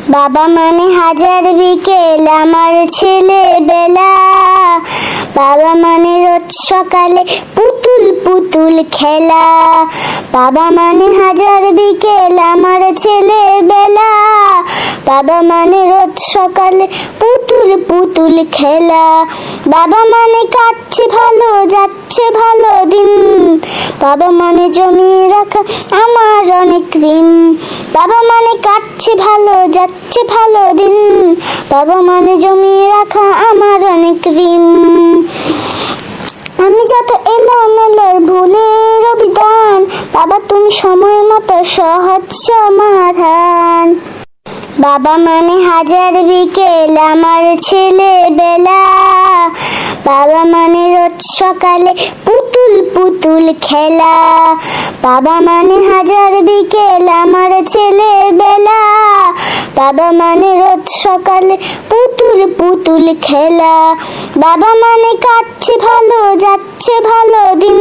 বাবা মানে হাজার বিকেল আমার ছেলেবেলা। বাবা মানে রোজ সকালে পুতুল পুতুল খেলা। বাবা মানে হাজার বিকেল আমার ছেলেবেলা। বাবা মানে রোজ সকালে পুতুল পুতুল খেলা। বাবা মানে কাটছে ভালো যাচ্ছে ভালো দিন। বাবা মানে জমিয়ে রাখা আমার অনেক ঋণ। বাবা মানে কাটছে ভালো যাচ্ছে ভালো দিন। বাবা মানে জমিয়ে রাখা আমার অনেক ঋণ। আমি যত এলোমেলোর ভুলের অভিধান, বাবা তুমি সময় মতো সহজ সমাধান। বাবা মানে হাজার বিকেল আমার ছেলেবেলা। বাবা মানে রোজ সকালে পুতুল পুতুল খেলা। বাবা মানে হাজার বিকেল আমার ছেলেবেলা। বাবা মানে রোজ সকালে পুতুল পুতুল খেলা। বাবা মানে কাটছে ভালো যাচ্ছে ভালো দিন।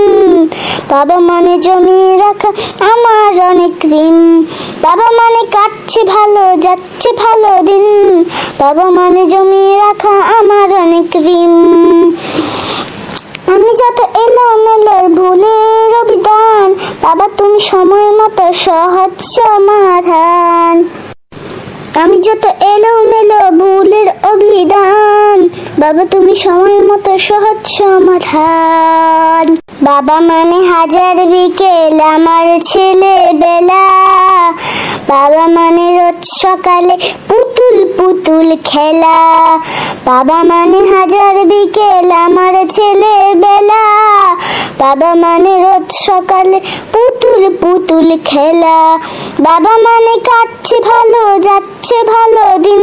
বাবা মানে জমিয়ে রাখা আমার অনেক ঋণ। বাবা মানে কাটছে ভালো যাচ্ছে ভালো দিন। বাবা মানে জমিয়ে রাখা আমার অনেক ঋণ। আমি যত এলোমেলোর ভুলের অভিধান, বাবা তুমি সময় মতো সহজ সমাধান। আমি যত এলোমেলো ভুলের অভিধান, বাবা তুমি সময় মতো সহজ সমাধান। বাবা মানে হাজার বিকেল আমার ছেলেবেলা। বাবা মানে রোজ সকালে পুতুল পুতুল খেলা। বাবা মানে হাজার বিকেল আমার ছেলেবেলা। বাবা মানে রোজ সকালে পুতুল পুতুল খেলা। বাবা মানে কাটছে ভালো যাচ্ছে ভালো দিন।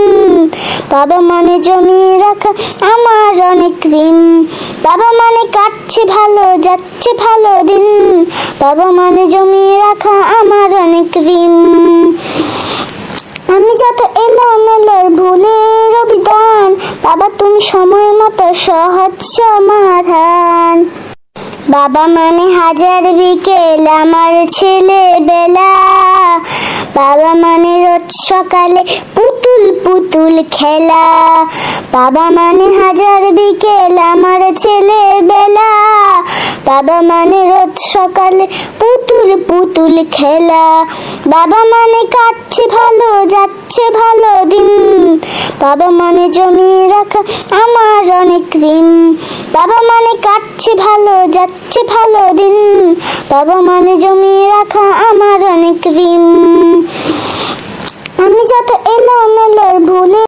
বাবা মানে জমিয়ে রাখা আমার অনেক ঋণ। বাবা মানে কাটছে ভালো যাচ্ছে ভালো দিন। বাবা মানে জমিয়ে রাখা আমার অনেক ঋণ। আমি যত এলোমেলোর ভুলের অভিধান, বাবা তুমি সময় মতো সহজ সমাধান। বাবা মানে হাজার বিকেল আমার ছেলেবেলা। বাবা মানে রোজ সকালে পুতুল পুতুল খেলা। বাবা মানে হাজার বিকেল আমার ছেলেবেলা। বাবা মানে রোজ সকালে পুতুল পুতুল খেলা। বাবা মানে কাটছে ভালো যাচ্ছে ভালো দিন। বাবা মানে জমিয়ে রাখা আমার অনেক ঋণ। বাবা মানে কাটছে ভালো যাচ্ছে ভালো দিন। বাবা মানে জমিয়ে রাখা আমার অনেক ঋণ। আমি যত এলো